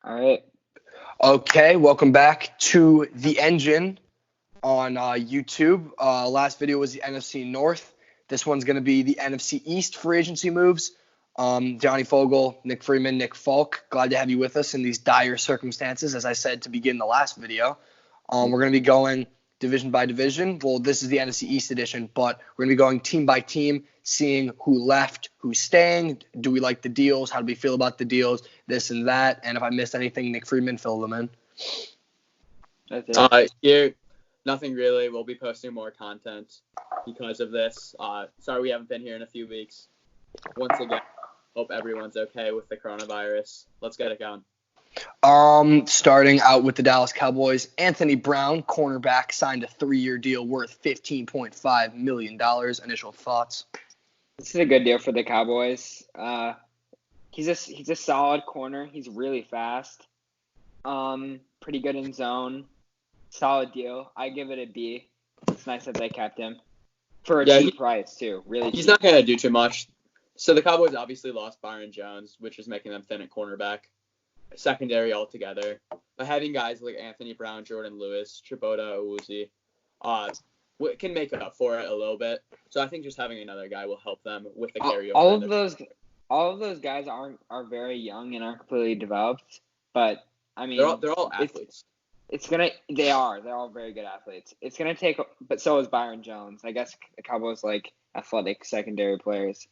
All right. Okay, welcome back to The Engine on YouTube. Last video was the NFC North. This one's going to be the NFC East free agency moves. Johnny Fogel, Nick Freeman, Nick Falk, glad to have you with us in these dire circumstances. As I said to begin the last video, we're going to be going division by division. Well, this is the NFC East edition, but we're going to be going team by team, seeing who left, who's staying, do we like the deals, how do we feel about the deals, this and that. And if I missed anything, Nick Freeman, fill them in. That's it. Here, nothing really. We'll be posting more content because of this. Sorry we haven't been here in a few weeks. Once again, hope everyone's okay with the coronavirus. Let's get it going. Starting out with the Dallas Cowboys, Anthony Brown, cornerback, signed a 3-year deal worth $15.5 million. Initial thoughts? This is a good deal for the Cowboys. He's a solid corner. He's really fast. Pretty good in zone. Solid deal. I give it a B. It's nice that they kept him for a cheap price too. Really, he's cheap. not gonna do too much. So the Cowboys obviously lost Byron Jones, which is making them thin at cornerback, secondary altogether. But having guys like Anthony Brown, Jordan Lewis, Chiboda Awuzie, can make up for it a little bit. So I think just having another guy will help them with the carryover. All of those guys are very young and aren't completely developed. But I mean, they're all athletes. They're all very good athletes. It's gonna take, but so is Byron Jones. I guess the Cowboys like athletic secondary players,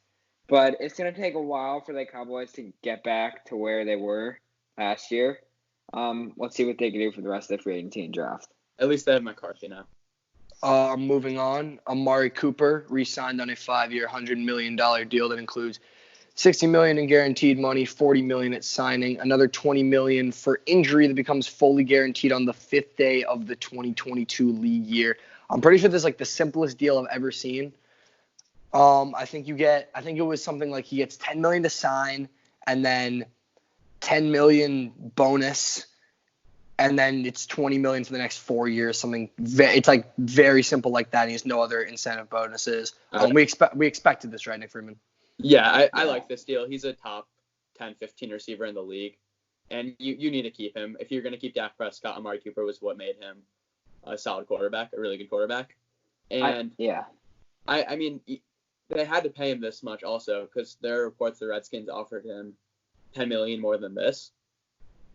but it's gonna take a while for the Cowboys to get back to where they were last year. Let's see what they can do for the rest of the free agency and draft. At least they have McCarthy now. Moving on, Amari Cooper re-signed on a 5-year, $100 million deal that includes $60 million in guaranteed money, $40 million at signing, another $20 million for injury that becomes fully guaranteed on the 5th day of the 2022 league year. I'm pretty sure this is like the simplest deal I've ever seen. I think it was something like he gets $10 million to sign and then $10 million bonus, and then it's $20 million for the next 4 years. Something it's like very simple like that. And he has no other incentive bonuses. We expected this, right, Nick Freeman? Yeah, I like this deal. He's a top 10, 15 receiver in the league, and you need to keep him. If you're going to keep Dak Prescott, Amari Cooper was what made him a solid quarterback, a really good quarterback. And I mean, they had to pay him this much also because there are reports the Redskins offered him $10 million more than this.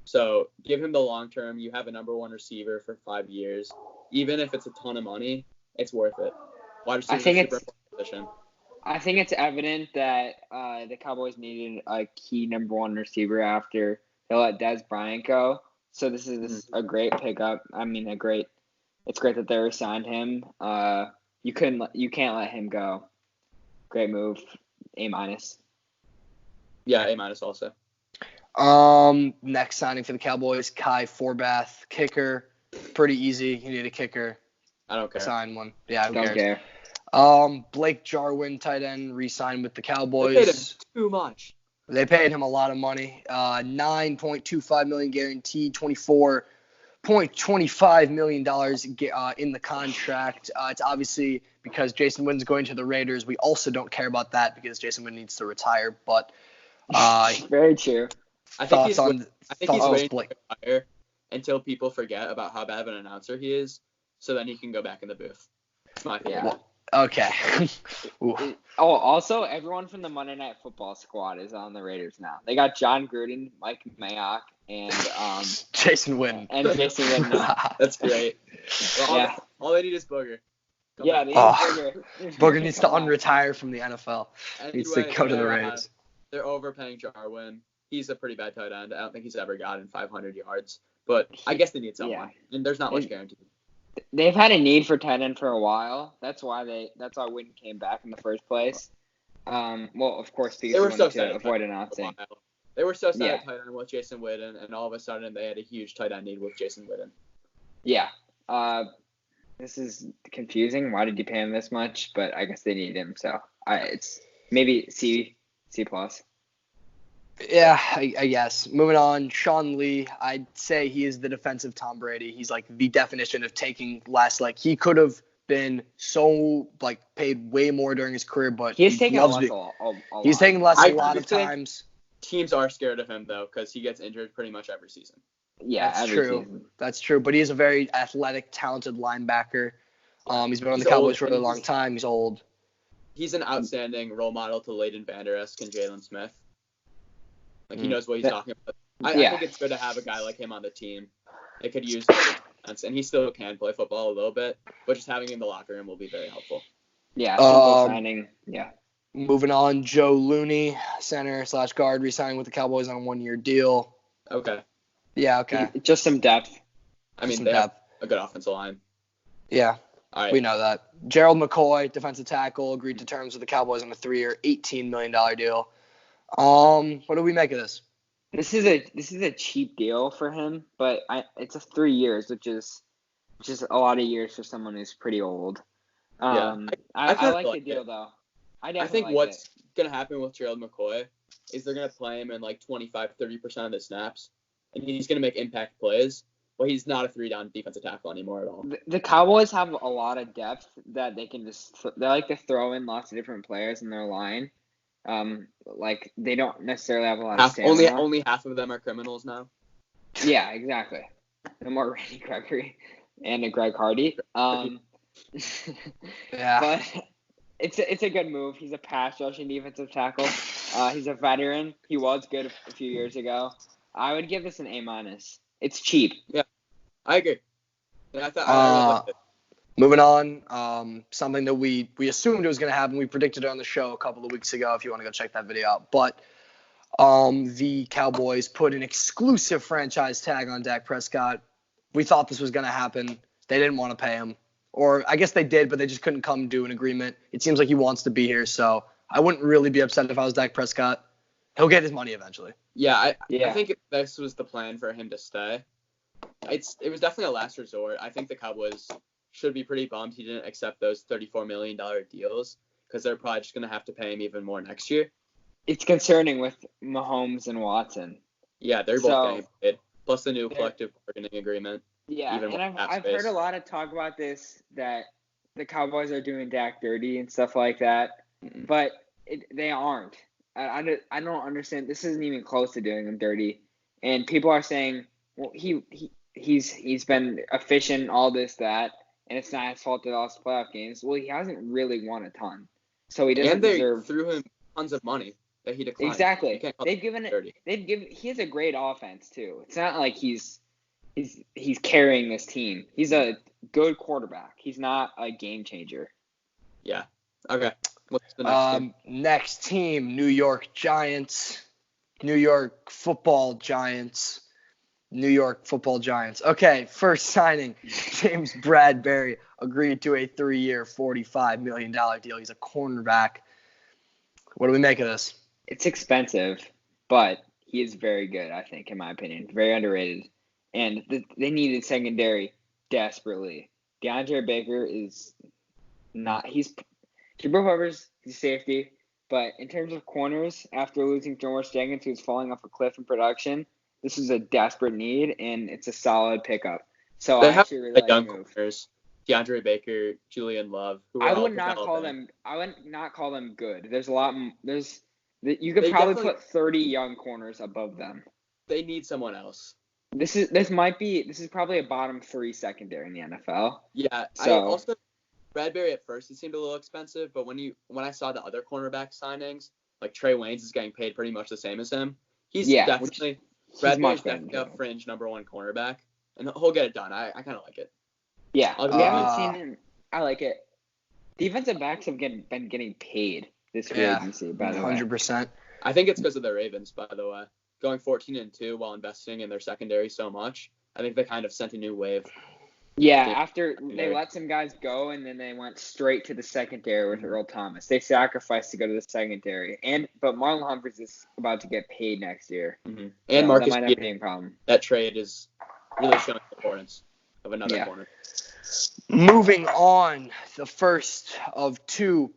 So give him the long term. You have a number one receiver for 5 years. Even if it's a ton of money, it's worth it. I think it's evident that the Cowboys needed a key number one receiver after they let Dez Bryant go. So this is a great pickup. I mean, it's great that they re-signed him. You can't let him go. Great move. A-. Yeah, A- also. Next signing for the Cowboys, Kai Forbath, kicker. Pretty easy. You need a kicker. I don't care. Sign one. Yeah, who Don't cares? care. Blake Jarwin, tight end, re-signed with the Cowboys. They paid him too much. They paid him a lot of money. $9.25 million guaranteed, $24.25 million in the contract. It's obviously because Jason Witten's going to the Raiders. We also don't care about that because Jason Witten needs to retire. But very true. I think he's waiting Blake to retire until people forget about how bad of an announcer he is, so then he can go back in the booth. It's my favorite. Yeah. Okay. Also, everyone from the Monday Night Football squad is on the Raiders now. They got John Gruden, Mike Mayock, and Jason Witten. That's great. Well, all they need is Booger. They need Booger. Booger needs to unretire from the NFL. Anyway, needs to go to the Raiders. They're overpaying Jarwin. He's a pretty bad tight end. I don't think he's ever gotten 500 yards, but I guess they need someone. Yeah. And there's not much guaranteed. They've had a need for tight end for a while. That's why Witten came back in the first place. Well, of course, because they were so to avoid announcing. They were so sad at tight end with Jason Witten, and all of a sudden they had a huge tight end need with Jason Witten. Yeah. This is confusing. Why did you pay him this much? But I guess they need him, so it's maybe C+. Yeah, I guess. Moving on, Sean Lee, I'd say he is the defensive Tom Brady. He's like the definition of taking less. Like he could have been so paid way more during his career, but he's taking less. He's taking less a lot of times. teams are scared of him, though, because he gets injured pretty much every season. Yeah, That's every true. season. That's true. But he is a very athletic, talented linebacker. He's been on He's the Cowboys old, for a and really long time. He's old. He's an outstanding role model to Leighton Vander Esch and Jalen Smith. Like, he knows what he's talking about. I think it's good to have a guy like him on the team. They could use defense, and he still can play football a little bit, but just having him in the locker room will be very helpful. Yeah, simple signing. Yeah. Moving on, Joe Looney, center/guard, re-signing with the Cowboys on a 1-year deal. Okay. Yeah, okay. Just some depth. I mean, they have a good offensive line. Yeah, all right. We know that. Gerald McCoy, defensive tackle, agreed to terms with the Cowboys on a 3-year, $18 million deal. What do we make of this? This is a cheap deal for him, but it's a 3 years, which is a lot of years for someone who's pretty old. I like the deal though. I think what's going to happen with Gerald McCoy is they're going to play him in like 25-30% of the snaps, and he's going to make impact plays, but he's not a 3-down defensive tackle anymore at all. The Cowboys have a lot of depth that they can they like to throw in lots of different players in their line. Like they don't necessarily have a lot of stamina. Only half of them are criminals now. Yeah, exactly. No more Randy Gregory and a Greg Hardy. Yeah. But it's a good move. He's a pass rushing defensive tackle. He's a veteran. He was good a few years ago. I would give this an A-. It's cheap. Yeah, I agree. Yeah, I liked it. Moving on, something that we assumed it was going to happen. We predicted it on the show a couple of weeks ago if you want to go check that video out. But the Cowboys put an exclusive franchise tag on Dak Prescott. We thought this was going to happen. They didn't want to pay him. Or I guess they did, but they just couldn't come to an agreement. It seems like he wants to be here, so I wouldn't really be upset if I was Dak Prescott. He'll get his money eventually. Yeah, I think this was the plan for him to stay. It was definitely a last resort. I think the Cowboys should be pretty bummed he didn't accept those $34 million deals because they're probably just going to have to pay him even more next year. It's concerning with Mahomes and Watson. Yeah, they're both getting paid, plus the new collective bargaining agreement. Yeah, and I've heard a lot of talk about this, that the Cowboys are doing Dak dirty and stuff like that, but they aren't. I don't understand. This isn't even close to doing him dirty, and people are saying, well, he's been efficient, all this, that, and it's not his fault that they lost playoff games. Well, he hasn't really won a ton, so he doesn't deserve. And they threw him tons of money that he declined. Exactly. He has a great offense too. It's not like he's carrying this team. He's a good quarterback. He's not a game changer. Yeah. Okay. What's the next team? Next team, New York Giants. New York Football Giants. Okay, first signing, James Bradbury agreed to a 3-year, $45 million deal. He's a cornerback. What do we make of this? It's expensive, but he is very good, I think, in my opinion. Very underrated. And they needed secondary desperately. DeAndre Baker is not – he's – Jabril Peppers, he's safety. But in terms of corners, after losing George Jenkins, who's falling off a cliff in production, this is a desperate need, and it's a solid pickup. So I actually really like the move. Corners. DeAndre Baker, Julian Love. I would not call them good. There's a lot. You could probably put 30 young corners above them. They need someone else. This is probably a bottom 3 secondary in the NFL. Yeah. So Bradbury at first it seemed a little expensive, but when I saw the other cornerback signings, like Trey Waynes is getting paid pretty much the same as him. Bradbury's definitely a fringe number 1 cornerback, and he'll get it done. I kind of like it. Yeah, we haven't seen him. I like it. Defensive backs have been getting paid this free agency, by the way. 100%. I think it's because of the Ravens, by the way. Going 14-2 while investing in their secondary so much, I think they kind of sent a new wave. Yeah, after they let some guys go, and then they went straight to the secondary with Earl Thomas. They sacrificed to go to the secondary, but Marlon Humphreys is about to get paid next year. Mm-hmm. And Marcus that might not be a problem. That trade is really showing the importance of another corner. Moving on, the first of 2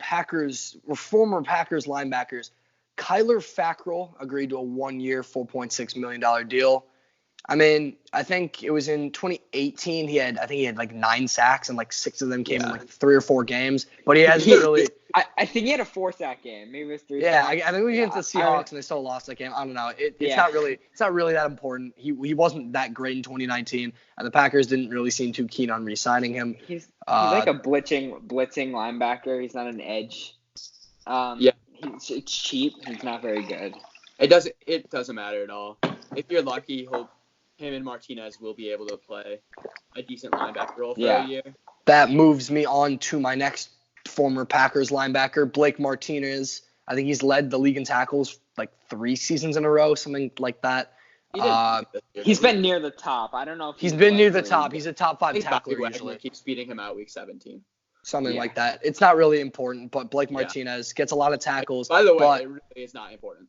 former Packers linebackers, Kyler Fackrell agreed to a 1-year, $4.6 million deal. I mean, I think it was in 2018. He had like 9 sacks, and like 6 of them came in like 3 or 4 games. But he hasn't really. I think he had a 4-sack game. Maybe it was 3. Yeah, I think we went to the Seahawks and they still lost that game. I don't know. It's not really that important. He wasn't that great in 2019, and the Packers didn't really seem too keen on re-signing him. He's like a blitzing linebacker. He's not an edge. It's cheap. He's not very good. It doesn't matter at all. If you're lucky, him and Martinez will be able to play a decent linebacker role for a year. That moves me on to my next former Packers linebacker, Blake Martinez. I think he's led the league in tackles like 3 seasons in a row, something like that. He's been near the top. I don't know if he's been near the top. He's a top 5 tackler usually. Keeps beating him out week 17. Something like that. It's not really important, but Blake Martinez gets a lot of tackles. By the way, it really is not important.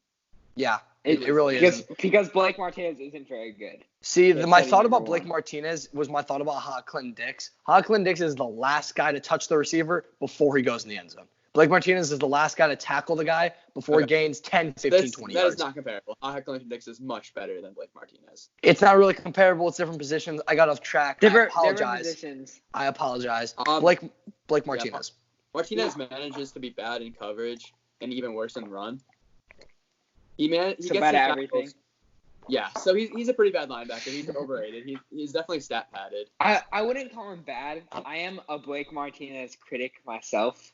Yeah, it really is. Because Blake Martinez isn't very good. See, my thought about Blake Martinez was my thought about Clinton Dix. Clinton Dix is the last guy to touch the receiver before he goes in the end zone. Blake Martinez is the last guy to tackle the guy before he gains 10, 15, 20 yards. That is not comparable. Clinton Dix is much better than Blake Martinez. It's not really comparable. It's different positions. I got off track. Different positions. I apologize. Blake Martinez. Martinez manages to be bad in coverage and even worse in run. He gets bad at everything. Yeah, so he's a pretty bad linebacker. He's overrated. He's definitely stat padded. I wouldn't call him bad. I am a Blake Martinez critic myself,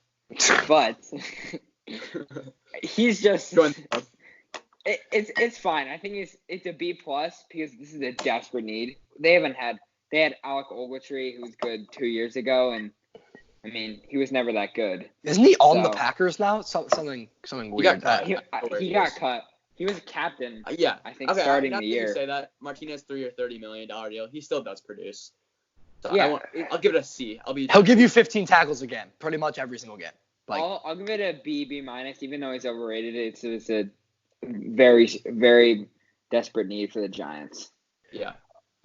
but he's just it's fine. I think it's a B+ because this is a desperate need. They had Alec Ogletree, who was good 2 years ago, and I mean he was never that good. Isn't he on the Packers now? Something weird. He got cut. He was a captain. I think starting the year. You say that Martinez $3 or $30 million deal. He still does produce. So I'll give it a C. He'll give you 15 tackles again, pretty much every single game. I'll give it a B, B-, even though he's overrated. It's a very, very desperate need for the Giants. Yeah.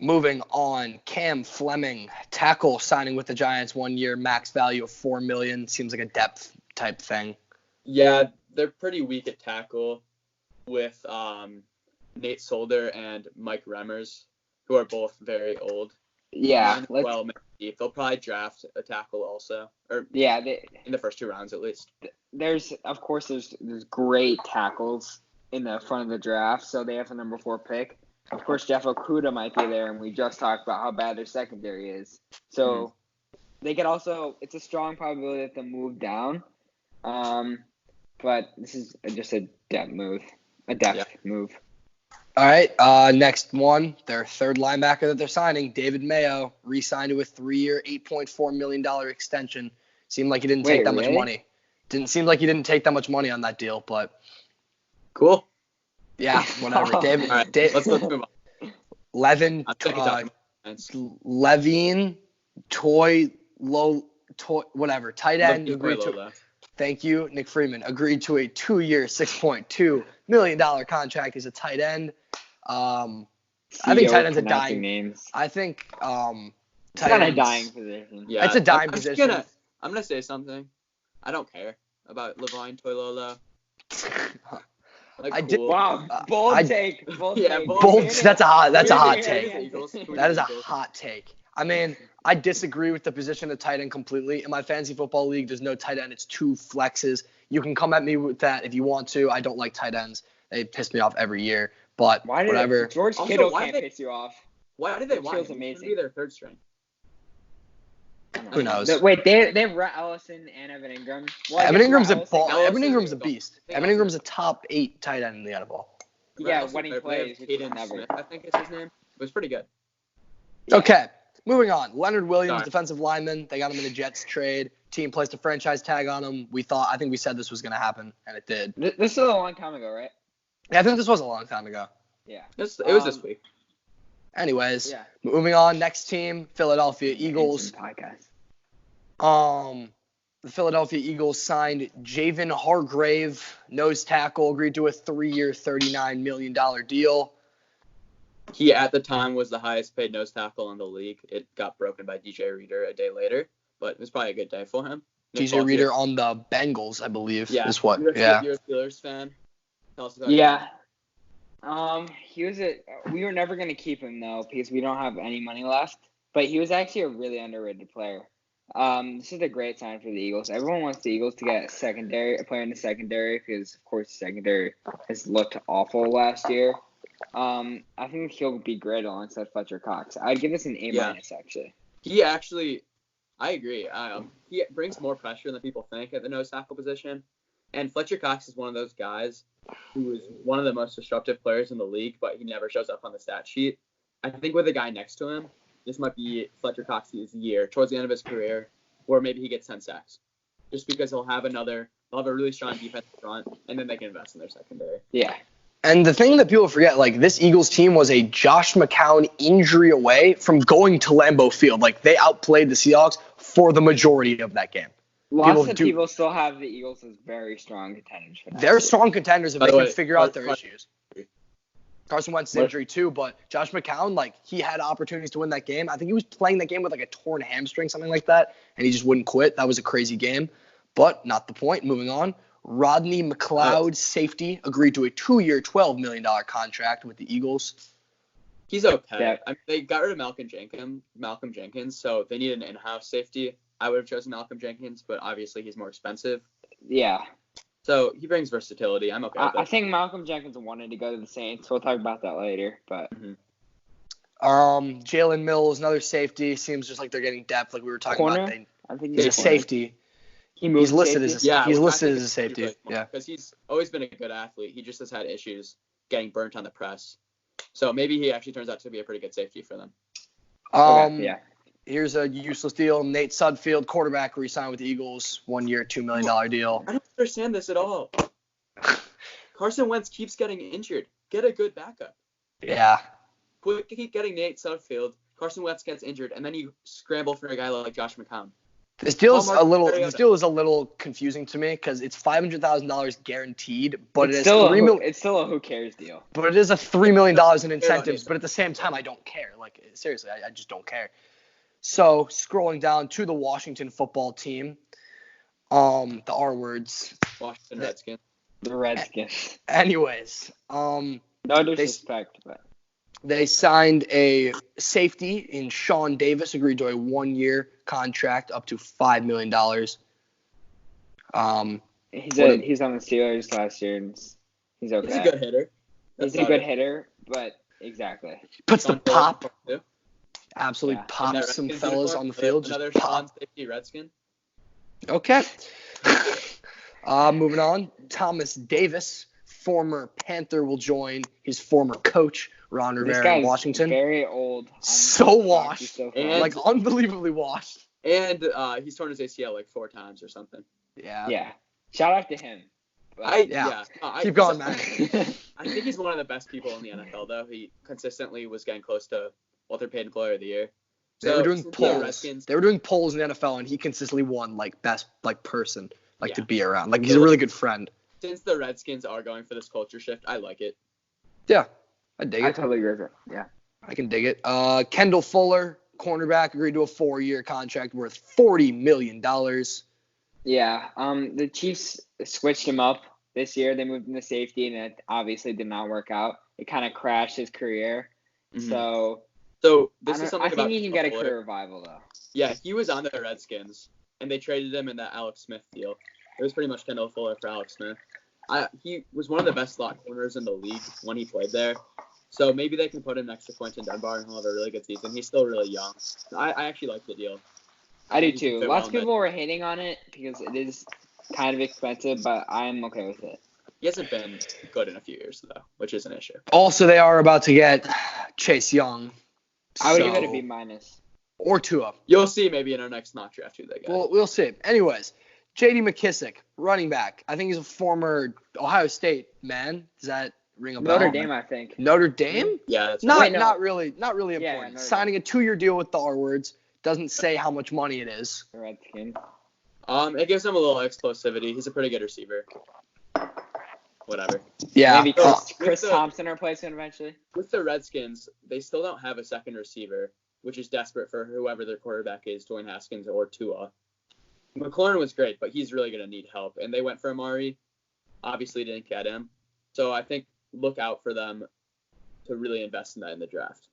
Moving on, Cam Fleming, tackle signing with the Giants 1 year, max value of $4 million. Seems like a depth type thing. Yeah, they're pretty weak at tackle with Nate Solder and Mike Remmers, who are both very old. Yeah. They'll probably draft a tackle also. In the first 2 rounds at least. There's great tackles in the front of the draft, so they have the number 4 pick. Of course, Jeff Okudah might be there, and we just talked about how bad their secondary is. So they could also – it's a strong probability that they'll move down. But this is just a depth move. Move. All right, next one, their third linebacker that they're signing, David Mayo, re-signed to a 3-year, $8.4 million extension. Seemed like he didn't take that much money. Didn't seem like he didn't take that much money on that deal, but cool. Yeah, whatever. David, right, let's move on. Levine, whatever. Tight end agreed to. Thank you, Nick Freeman. Agreed to a 2-year, $6.2 million contract. He's a tight end. I think tight end's a dying. Names. I think it's not a dying position. Yeah, it's a dying position. I'm gonna say something. I don't care about Levine Toilolo. Wow, bold take. Bold take. That's a hot take. That is a hot take. I mean, I disagree with the position of tight end completely. In my fantasy football league, there's no tight end. It's 2 flexes. You can come at me with that if you want to. I don't like tight ends. They piss me off every year. But whatever. George Kittle can't piss you off. Why did they want him? Amazing. He should be their 3rd string. Who knows? Wait, they have Rhett Ellison and Evan Ingram. Well, Evan Ingram's a beast. Evan Ingram's a top 8 tight end in the NFL. Yeah, when he plays. Smith, I think is his name. It was pretty good. Okay. Moving on, Leonard Williams, defensive lineman. They got him in a Jets trade. Team placed a franchise tag on him. I think we said this was going to happen, and it did. This was a long time ago, right? Yeah, I think this was a long time ago. Yeah. It was this week. Anyways, moving on. Next team, Philadelphia Eagles. The Philadelphia Eagles signed Javon Hargrave, nose tackle, agreed to a 3-year, $39 million deal. He, at the time, was the highest paid nose tackle in the league. It got broken by DJ Reader a day later, but it was probably a good day for him. DJ Reader on the Bengals, I believe, is what. You're a Steelers fan? Yeah. We were never gonna keep him though because we don't have any money left. But he was actually a really underrated player. This is a great sign for the Eagles. Everyone wants the Eagles to get a player in the secondary because of course the secondary has looked awful last year. I think he'll be great alongside Fletcher Cox. I'd give this an A minus actually. I agree. He brings more pressure than people think at the nose tackle position. And Fletcher Cox is one of those guys who is one of the most disruptive players in the league, but he never shows up on the stat sheet. I think with a guy next to him, this might be Fletcher Cox's year towards the end of his career, or maybe he gets 10 sacks. Just because he'll have a really strong defense front, and then they can invest in their secondary. Yeah. And the thing that people forget, like, this Eagles team was a Josh McCown injury away from going to Lambeau Field. Like, they outplayed the Seahawks for the majority of that game. Lots of people still have the Eagles as very strong contenders for that. They're strong contenders if they can figure out their issues. Carson Wentz's injury too, but Josh McCown, like, he had opportunities to win that game. I think he was playing that game with like a torn hamstring, something like that, and he just wouldn't quit. That was a crazy game, but not the point. Moving on. Rodney McLeod, safety, agreed to a 2-year, $12 million contract with the Eagles. He's okay. Yeah. I mean, they got rid of Malcolm Jenkins, so they need an in-house safety. I would have chosen Malcolm Jenkins, but obviously he's more expensive. Yeah. So he brings versatility. I'm okay with that. I think Malcolm Jenkins wanted to go to the Saints. We'll talk about that later. But Jalen Mills, another safety. Seems just like they're getting depth, like we were talking about. I think he's a safety. He's listed as a safety. Really because he's always been a good athlete. He just has had issues getting burnt on the press. So maybe he actually turns out to be a pretty good safety for them. Here's a useless deal. Nate Sudfeld, quarterback, re-signed with the Eagles, 1 year, $2 million deal. I don't understand this at all. Carson Wentz keeps getting injured. Get a good backup. Yeah. Keep getting Nate Sudfeld. Carson Wentz gets injured, and then you scramble for a guy like Josh McCown. This deal is a little confusing to me because it's $500,000 guaranteed, but it's still a who cares deal. But it is a $3 million in incentives. But at the same time, I don't care. Like, seriously, I just don't care. So scrolling down to the Washington football team, the R words. Washington Redskins. The Redskins. Anyways, no disrespect, but they signed a safety in Sean Davis, agreed to a 1-year contract up to $5 million. He's on the Steelers last year, and he's okay. He's a good hitter. He's a good hitter, but exactly. Puts the pop. Absolutely pops some fellas on the field. Another Sean safety Redskin. Okay. Moving on. Thomas Davis, former Panther, will join his former coach, Ron Rivera, in Washington. Very old. So washed. Like, unbelievably washed. And he's torn his ACL like 4 times or something. Yeah. Shout out to him. Keep going, man. I think he's one of the best people in the NFL, though. He consistently was getting close to Walter Payton Player of the Year. They were doing polls. They were doing polls in the NFL, and he consistently won like best person to be around. Like, he's a really good friend. Since the Redskins are going for this culture shift, I like it. Yeah, I dig it. I totally agree with it. Yeah, I can dig it. Kendall Fuller, cornerback, agreed to a 4-year contract worth $40 million. Yeah. The Chiefs switched him up this year. They moved him to safety, and it obviously did not work out. It kind of crashed his career. Mm-hmm. So this is something I think he can get a career revival, though. Yeah, he was on the Redskins, and they traded him in that Alex Smith deal. It was pretty much Kendall Fuller for Alex Smith. He was one of the best slot corners in the league when he played there. So maybe they can put him next to Quentin Dunbar and he'll have a really good season. He's still really young. I actually like the deal. I do too. Lots of people were hating on it because it is kind of expensive, but I'm okay with it. He hasn't been good in a few years, though, which is an issue. Also, they are about to get Chase Young. I would give it a B-. Or Tua. You'll see maybe in our next mock draft who they get. Well, we'll see. Anyways, J.D. McKissick, running back. I think he's a former Ohio State man. Does that ring a bell? Notre Dame, I think. Notre Dame? Yeah, that's right. Not really important. Yeah, signing a 2-year deal with the R words. Doesn't say how much money it is. The Redskins. It gives him a little explosivity. He's a pretty good receiver. Whatever. Yeah. Maybe Chris Thompson replacement eventually. With the Redskins, they still don't have a second receiver, which is desperate for whoever their quarterback is, Dwayne Haskins or Tua. McLaurin was great, but he's really going to need help. And they went for Amari. Obviously didn't get him. So I think look out for them to really invest in that in the draft.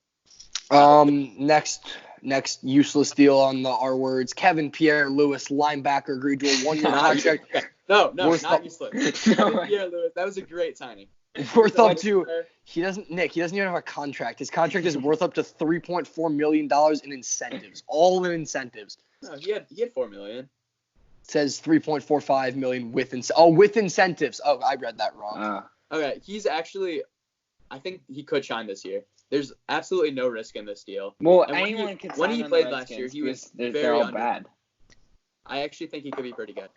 Next useless deal on the R words. Kevin Pierre-Louis, linebacker, agreed to a 1-year contract. Okay. No, Worth not up- useless. Kevin Pierre-Louis, that was a great signing. Worth up to. He doesn't even have a contract. His contract is worth up to $3.4 million in incentives. All in incentives. No, he had $4 million. It says $3.45 million with incentives. Oh, I read that wrong. Okay, he's actually, I think he could shine this year. There's absolutely no risk in this deal. Well, And anyone can when sign he on played the last year, Redskins he was because very they're all under. bad. I actually think he could be pretty good.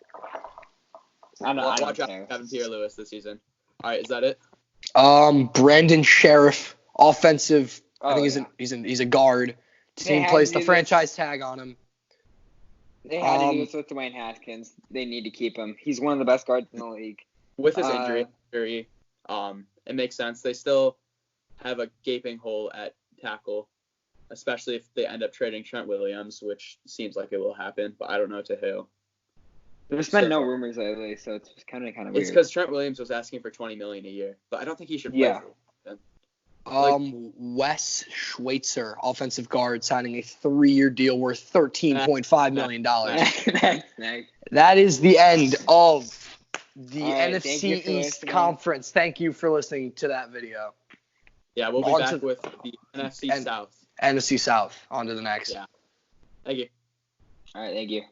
I don't Watch out care. for Kevin Pierre-Louis this season. All right, is that it? Brandon Sheriff, offensive. I think yeah. he's a guard. They Team had placed to the do franchise tag on him. They had to do this with Dwayne Haskins. They need to keep him. He's one of the best guards in the league. With his injury, it makes sense. They still have a gaping hole at tackle, especially if they end up trading Trent Williams, which seems like it will happen, but I don't know to who. There's been no rumors lately, so it's kind of weird. It's because Trent Williams was asking for $20 million a year, but I don't think he should play. Yeah. For Wes Schweitzer, offensive guard, signing a 3-year deal worth $13.5 million. That is the end of the NFC East Conference. Thank you for listening to that video. Yeah, we'll be back with the NFC South. NFC South. On to the next. Yeah. Thank you. All right, thank you.